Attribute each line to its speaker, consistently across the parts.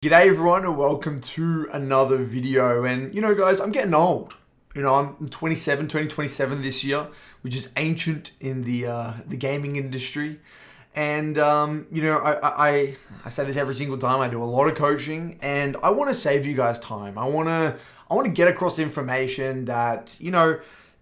Speaker 1: G'day everyone and welcome to another video. And guys, I'm getting old. I'm 27, turning 27 this year, which is ancient in the gaming industry. And I say this every single time. I do a lot of coaching, and I want to save you guys time. I want to get across information that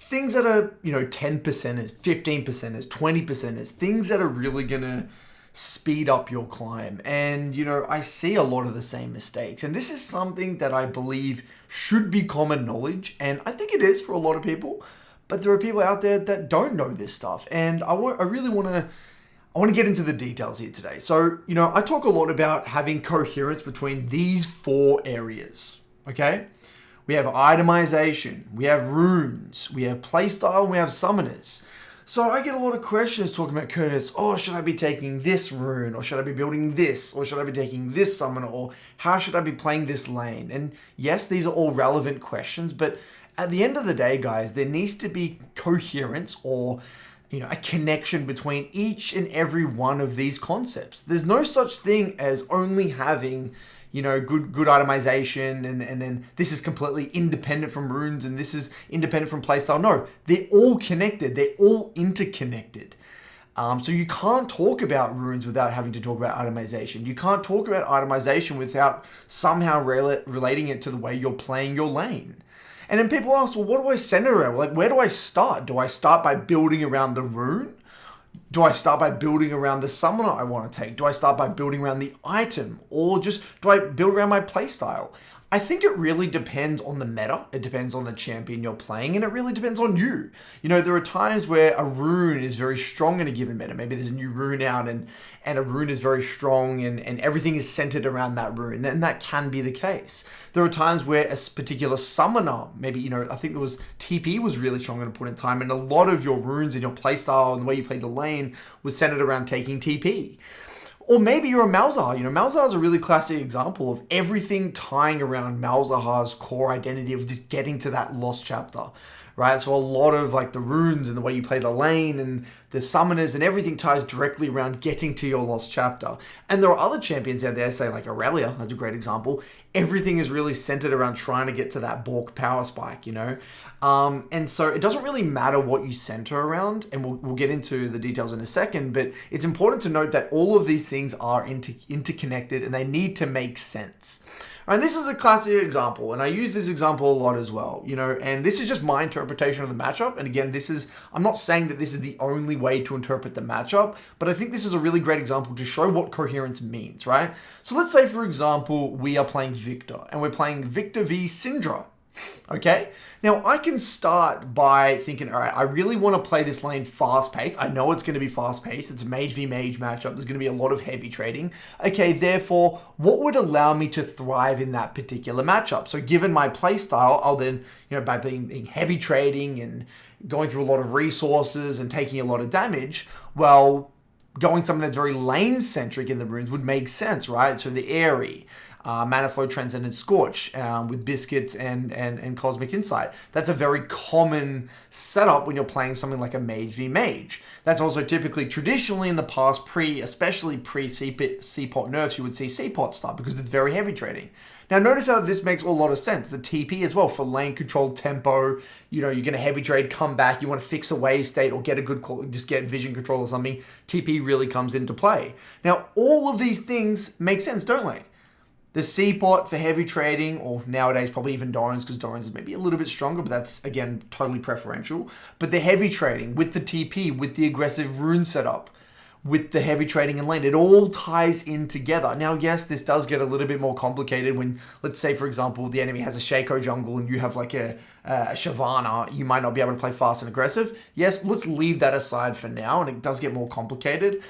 Speaker 1: things that are 10%ers, 15%ers, 20%ers, things that are really gonna speed up your climb. And I see a lot of the same mistakes, and this is something that I believe should be common knowledge, and I think it is for a lot of people. But there are people out there that don't know this stuff, and I really want to get into the details here today. So I talk a lot about having coherence between these four areas. Okay, we have itemization, we have runes, we have playstyle, and we have summoners. So I get a lot of questions talking about coherence. Oh, should I be taking this rune? Or should I be building this? Or should I be taking this summoner? Or how should I be playing this lane? And yes, these are all relevant questions, but at the end of the day, guys, there needs to be coherence or a connection between each and every one of these concepts. There's no such thing as only having good itemization and then this is completely independent from runes and this is independent from playstyle. No, they're all connected. They're all interconnected. So you can't talk about runes without having to talk about itemization. You can't talk about itemization without somehow relating it to the way you're playing your lane. And then people ask, well, what do I center around? Like, where do I start? Do I start by building around the rune? Do I start by building around the summoner I want to take? Do I start by building around the item? Or just do I build around my playstyle? I think it really depends on the meta. It depends on the champion you're playing, and it really depends on you. There are times where a rune is very strong in a given meta. Maybe there's a new rune out and a rune is very strong and everything is centered around that rune. And that can be the case. There are times where a particular summoner, maybe, I think it was TP was really strong at a point in time, and a lot of your runes and your playstyle and the way you played the lane was centered around taking TP. Or maybe you're a Malzahar. Malzahar is a really classic example of everything tying around Malzahar's core identity of just getting to that lost chapter, right? So a lot of like the runes and the way you play the lane and the summoners and everything ties directly around getting to your lost chapter. And there are other champions out there, say like Aurelia, that's a great example. Everything is really centered around trying to get to that Bork power spike, And so it doesn't really matter what you center around, and we'll get into the details in a second, but it's important to note that all of these things are interconnected and they need to make sense. And this is a classic example, and I use this example a lot as well, and this is just my interpretation of the matchup. And again, I'm not saying that this is the only way to interpret the matchup, but I think this is a really great example to show what coherence means, right? So let's say, for example, we are playing Victor, and we're playing Victor v Syndra. Okay, now I can start by thinking, all right, I really want to play this lane fast-paced. I know it's going to be fast-paced. It's a mage v mage matchup. There's going to be a lot of heavy trading. Okay, therefore, what would allow me to thrive in that particular matchup? So given my playstyle, I'll then, by being heavy trading and going through a lot of resources and taking a lot of damage, well, going something that's very lane-centric in the runes would make sense, right? So the Airy, Mana Flow Transcendent Scorch with Biscuits and Cosmic Insight. That's a very common setup when you're playing something like a Mage v Mage. That's also typically, traditionally in the past, especially pre-CPOT nerfs, you would see CPOT start because it's very heavy trading. Now notice how this makes a lot of sense. The TP as well for lane control tempo. You're going to heavy trade, come back. You want to fix a wave state or get a good call, just get vision control or something. TP really comes into play. Now all of these things make sense, don't they? The C-Pot for heavy trading, or nowadays probably even Doran's, because Doran's is maybe a little bit stronger, but that's, again, totally preferential. But the heavy trading with the TP, with the aggressive rune setup, with the heavy trading in lane, it all ties in together. Now, yes, this does get a little bit more complicated when, let's say, for example, the enemy has a Shaco jungle and you have like a Shyvana. You might not be able to play fast and aggressive. Yes, let's leave that aside for now, and it does get more complicated.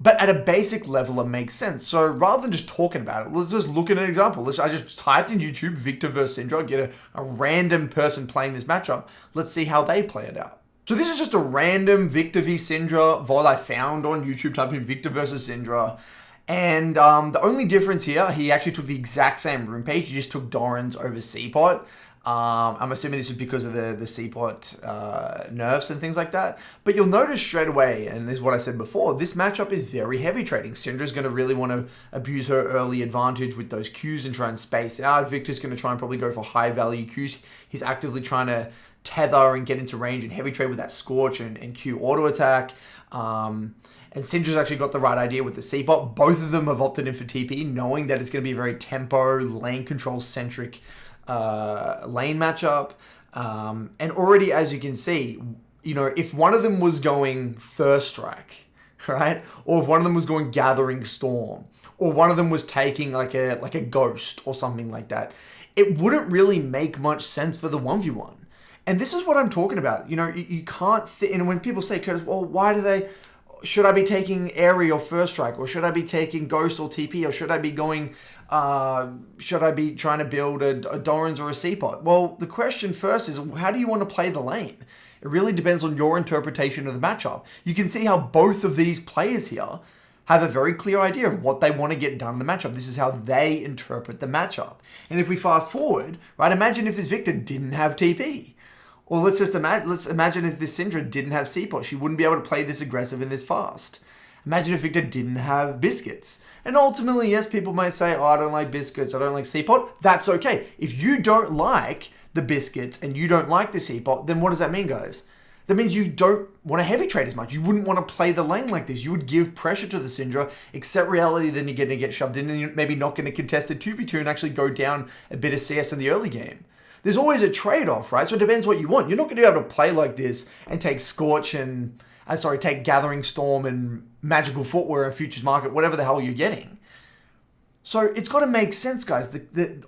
Speaker 1: But at a basic level, it makes sense. So rather than just talking about it, let's just look at an example. I just typed in YouTube, Victor versus Syndra, get a random person playing this matchup. Let's see how they play it out. So this is just a random Victor v Syndra VOD I found on YouTube, typed in Victor versus Syndra. And the only difference here, he actually took the exact same rune page. He just took Doran's over CPOT. I'm assuming this is because of the C-pot nerfs and things like that. But you'll notice straight away, and this is what I said before, this matchup is very heavy trading. Syndra's going to really want to abuse her early advantage with those Qs and try and space out. Victor's going to try and probably go for high value Qs. He's actively trying to tether and get into range and heavy trade with that Scorch and Q auto attack. And Syndra's actually got the right idea with the C-pot. Both of them have opted in for TP, knowing that it's going to be a very tempo, lane control centric lane matchup. And already, as you can see, you know, if one of them was going First Strike, right? Or if one of them was going Gathering Storm, or one of them was taking like a Ghost or something like that, it wouldn't really make much sense for the 1v1. And this is what I'm talking about. You know, you can't... and when people say, Curtis, well, why do they... Should I be taking Airy or First Strike? Or should I be taking Ghost or TP? Or should I be going... should I be trying to build a Doran's or a C-pot? Well, the question first is, how do you want to play the lane? It really depends on your interpretation of the matchup. You can see how both of these players here have a very clear idea of what they want to get done in the matchup. This is how they interpret the matchup. And if we fast forward, right, imagine if this Victor didn't have TP. Or let's imagine if this Syndra didn't have C-pot. She wouldn't be able to play this aggressive and this fast. Imagine if Victor didn't have Biscuits. And ultimately, yes, people may say, oh, I don't like Biscuits, I don't like C-pot. That's okay. If you don't like the Biscuits and you don't like the C-pot, then what does that mean, guys? That means you don't want to heavy trade as much. You wouldn't want to play the lane like this. You would give pressure to the Syndra, accept reality, then you're going to get shoved in and you're maybe not going to contest a 2v2 and actually go down a bit of CS in the early game. There's always a trade-off, right? So it depends what you want. You're not going to be able to play like this and take Scorch and, take Gathering Storm and Magical Footwear and Futures Market, whatever the hell you're getting. So it's got to make sense, guys.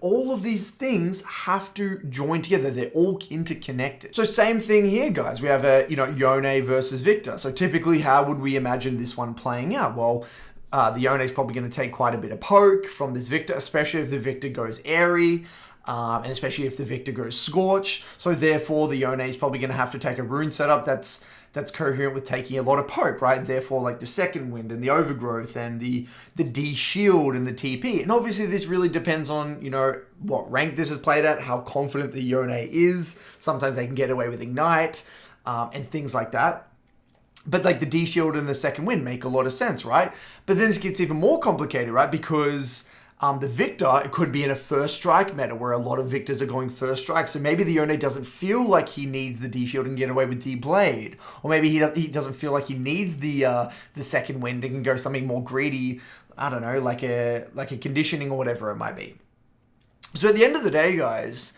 Speaker 1: All of these things have to join together. They're all interconnected. So same thing here, guys. We have a, Yone versus Victor. So typically, how would we imagine this one playing out? Well, the Yone is probably going to take quite a bit of poke from this Victor, especially if the Victor goes Airy. And especially if the Victor goes Scorch. So therefore, the Yone is probably going to have to take a Rune setup that's coherent with taking a lot of poke, right? Therefore, like the Second Wind and the Overgrowth and the D Shield and the TP. And obviously, this really depends on, what rank this is played at, how confident the Yone is. Sometimes they can get away with Ignite and things like that. But like the D Shield and the Second Wind make a lot of sense, right? But then this gets even more complicated, right? Because... the Victor, it could be in a First Strike meta where a lot of Victors are going First Strike. So maybe the Yone doesn't feel like he needs the D-Shield and get away with D-Blade. Or maybe he doesn't feel like he needs the Second Wind and can go something more greedy. I don't know, like a conditioning or whatever it might be. So at the end of the day, guys...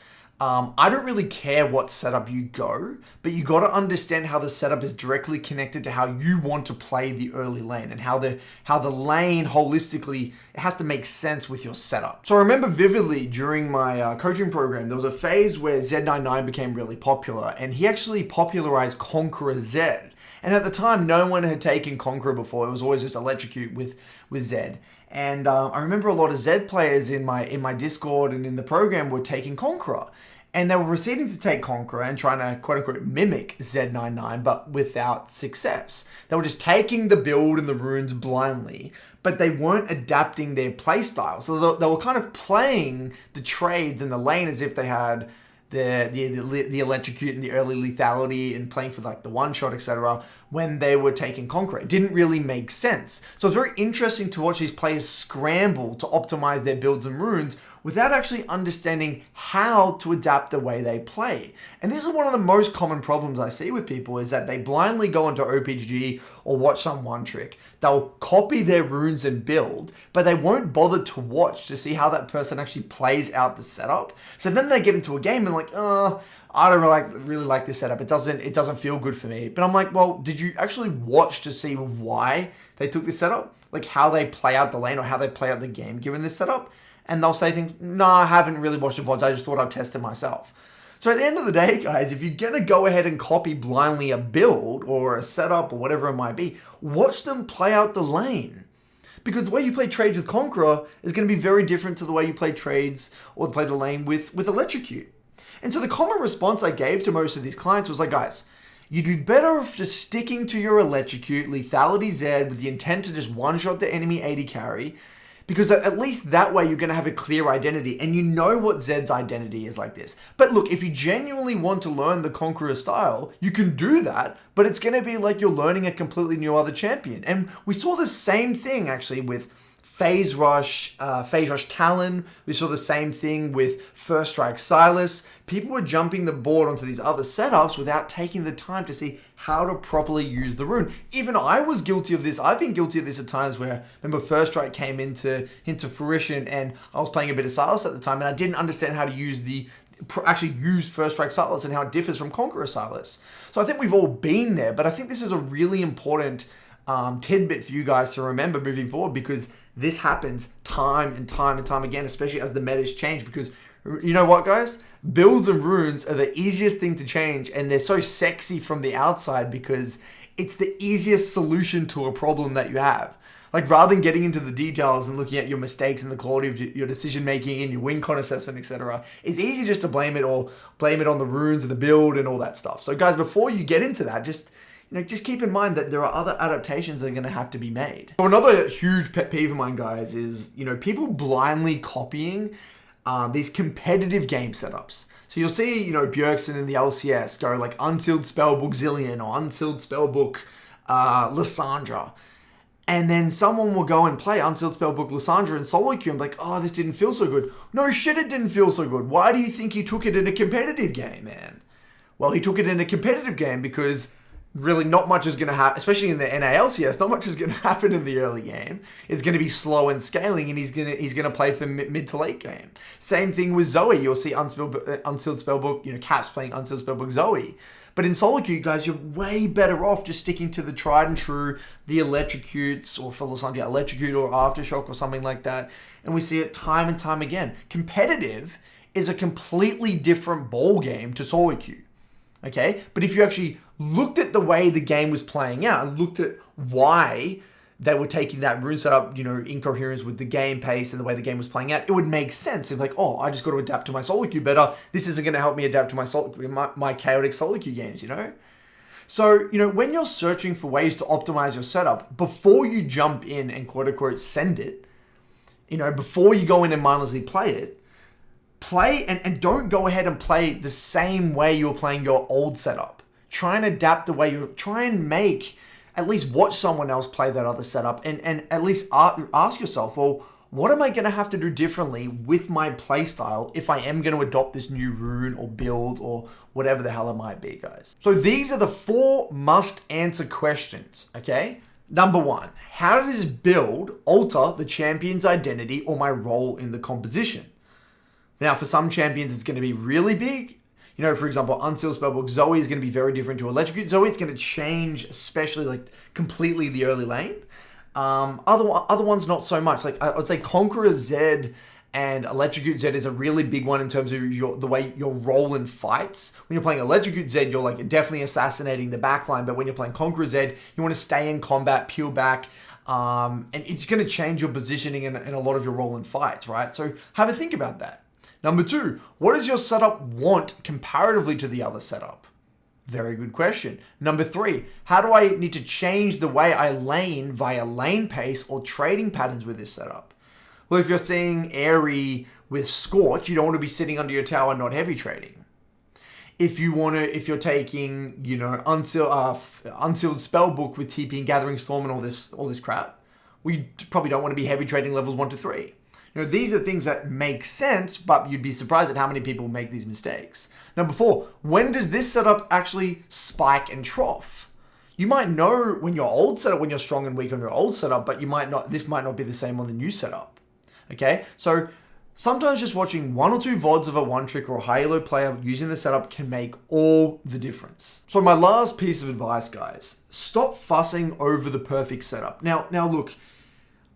Speaker 1: I don't really care what setup you go, but you got to understand how the setup is directly connected to how you want to play the early lane and how the lane holistically, it has to make sense with your setup. So I remember vividly during my coaching program, there was a phase where Z99 became really popular and he actually popularized Conqueror Z. And at the time, no one had taken Conqueror before. It was always just Electrocute with Z. And I remember a lot of Z players in my Discord and in the program were taking Conqueror. And they were proceeding to take Conqueror and trying to, quote-unquote, mimic Z99, but without success. They were just taking the build and the runes blindly, but they weren't adapting their playstyle. So they were kind of playing the trades and the lane as if they had the Electrocute and the early lethality and playing for like the one-shot, etc. when they were taking Conqueror. It didn't really make sense. So it's very interesting to watch these players scramble to optimize their builds and runes without actually understanding how to adapt the way they play. And this is one of the most common problems I see with people is that they blindly go into OPGG or watch some one trick. They'll copy their runes and build, but they won't bother to watch to see how that person actually plays out the setup. So then they get into a game and like, I don't really like this setup. It doesn't feel good for me. But I'm like, well, did you actually watch to see why they took this setup? Like how they play out the lane or how they play out the game given this setup? And they'll say things, no, I haven't really watched the VODs. I just thought I'd test it myself. So at the end of the day, guys, if you're going to go ahead and copy blindly a build or a setup or whatever it might be, watch them play out the lane. Because the way you play trades with Conqueror is going to be very different to the way you play trades or play the lane with Electrocute. And so the common response I gave to most of these clients was like, guys, you'd be better off just sticking to your Electrocute, lethality Z with the intent to just one-shot the enemy AD carry, Because at least that way you're going to have a clear identity and you know what Zed's identity is like this. But look, if you genuinely want to learn the Conqueror style, you can do that, but it's going to be like you're learning a completely new other champion. And we saw the same thing actually with Phase Rush Talon. We saw the same thing with First Strike Silas. People were jumping the board onto these other setups without taking the time to see how to properly use the rune. Even I was guilty of this. I've been guilty of this at times where, remember, First Strike came into fruition and I was playing a bit of Silas at the time and I didn't understand how to use actually use First Strike Silas and how it differs from Conqueror Silas. So I think we've all been there, but I think this is a really important tidbit for you guys to remember moving forward, because this happens time and time and time again, especially as the metas change. Because you know what, guys? Builds and runes are the easiest thing to change, and they're so sexy from the outside because it's the easiest solution to a problem that you have. Like, rather than getting into the details and looking at your mistakes and the quality of your decision making and your win con assessment, etc., it's easy just to blame it on the runes and the build and all that stuff. So, guys, before you get into that, just keep in mind that there are other adaptations that are going to have to be made. So another huge pet peeve of mine, guys, is, people blindly copying these competitive game setups. So you'll see, Bjergsen in the LCS go like Unsealed Spellbook Zillion or Unsealed Spellbook Lissandra. And then someone will go and play Unsealed Spellbook Lissandra in solo queue and be like, oh, this didn't feel so good. No shit, it didn't feel so good. Why do you think he took it in a competitive game, man? Well, he took it in a competitive game because really not much is going to happen, especially in the NALCS, not much is going to happen in the early game. It's going to be slow and scaling, and he's going to play for mid to late game. Same thing with Zoe. You'll see Unsealed Spellbook, Caps playing Unsealed Spellbook Zoe. But in solo queue, guys, you're way better off just sticking to the tried and true, the Electrocutes, or for Lissandra, Electrocute or Aftershock or something like that. And we see it time and time again. Competitive is a completely different ball game to solo queue. Okay? But if you actually looked at the way the game was playing out and looked at why they were taking that rune setup, in coherence with the game pace and the way the game was playing out, it would make sense. It's like, oh, I just got to adapt to my solo queue better. This isn't going to help me adapt to my chaotic solo queue games, So, when you're searching for ways to optimize your setup, before you jump in and quote unquote send it, before you go in and mindlessly play it, play and don't go ahead and play the same way you're playing your old setup. Try and adapt the way try and at least watch someone else play that other setup and at least ask yourself, well, what am I going to have to do differently with my playstyle if I am going to adopt this new rune or build or whatever the hell it might be, guys? So these are the 4 must answer questions, okay? Number 1, how does this build alter the champion's identity or my role in the composition? Now, for some champions, it's going to be really big. For example, Unsealed Spellbook Zoe is going to be very different to Electrocute Zoe. It's going to change, especially like completely the early lane. Other ones, not so much. Like I would say Conqueror Zed and Electrocute Zed is a really big one in terms of the way your role in fights. When you're playing Electrocute Zed, you're like definitely assassinating the backline. But when you're playing Conqueror Zed, you want to stay in combat, peel back. And it's going to change your positioning in a lot of your role in fights, right? So have a think about that. Number 2, what does your setup want comparatively to the other setup? Very good question. Number 3, how do I need to change the way I lane via lane pace or trading patterns with this setup? Well, if you're seeing Airy with Scorch, you don't want to be sitting under your tower, not heavy trading. If you're taking, Unsealed Spellbook with TP and Gathering Storm and all this crap, we probably don't want to be heavy trading levels 1 to 3. These are things that make sense, but you'd be surprised at how many people make these mistakes. Number 4, when does this setup actually spike and trough? You might know when you're strong and weak on your old setup, but this might not be the same on the new setup. Okay? So sometimes just watching 1 or 2 VODs of a one trick or a high elo player using the setup can make all the difference. So my last piece of advice, guys, stop fussing over the perfect setup. Now look,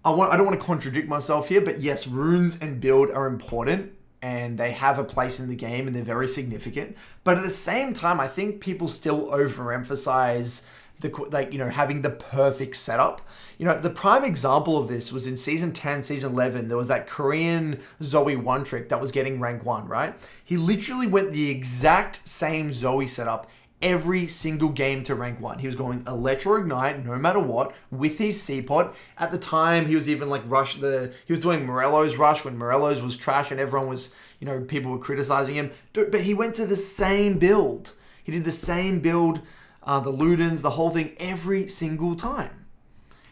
Speaker 1: I don't want to contradict myself here, but yes, runes and build are important and they have a place in the game and they're very significant. But at the same time, I think people still overemphasize having the perfect setup. The prime example of this was in season 10, season 11, there was that Korean Zoe one trick that was getting rank 1, right? He literally went the exact same Zoe setup every single game to rank 1. He was going Electro Ignite no matter what with his C-Pod. At the time, he was even like he was doing Morello's Rush when Morello's was trash and everyone was, people were criticizing him. But he went to the same build. He did the same build, the Ludens, the whole thing every single time.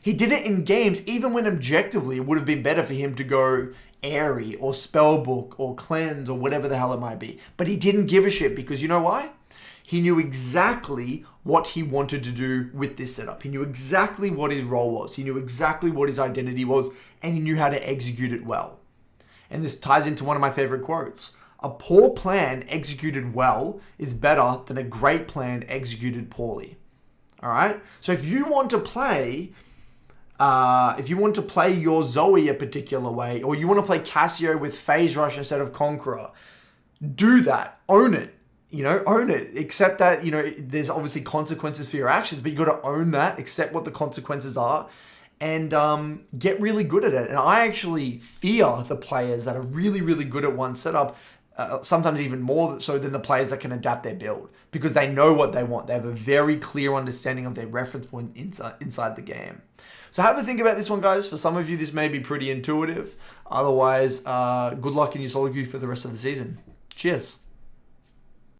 Speaker 1: He did it in games even when objectively it would have been better for him to go Airy or Spellbook or Cleanse or whatever the hell it might be. But he didn't give a shit because you know why? He knew exactly what he wanted to do with this setup. He knew exactly what his role was. He knew exactly what his identity was, and he knew how to execute it well. And this ties into one of my favorite quotes. A poor plan executed well is better than a great plan executed poorly. All right? So if you want to play your Zoe a particular way, or you want to play Cassio with Phase Rush instead of Conqueror, do that. Own it. Own it. Accept that, there's obviously consequences for your actions, but you got to own that, accept what the consequences are, and get really good at it. And I actually fear the players that are really, really good at one setup, sometimes even more so than the players that can adapt their build, because they know what they want. They have a very clear understanding of their reference point inside the game. So have a think about this one, guys. For some of you, this may be pretty intuitive. Otherwise, good luck in your solo queue for the rest of the season. Cheers.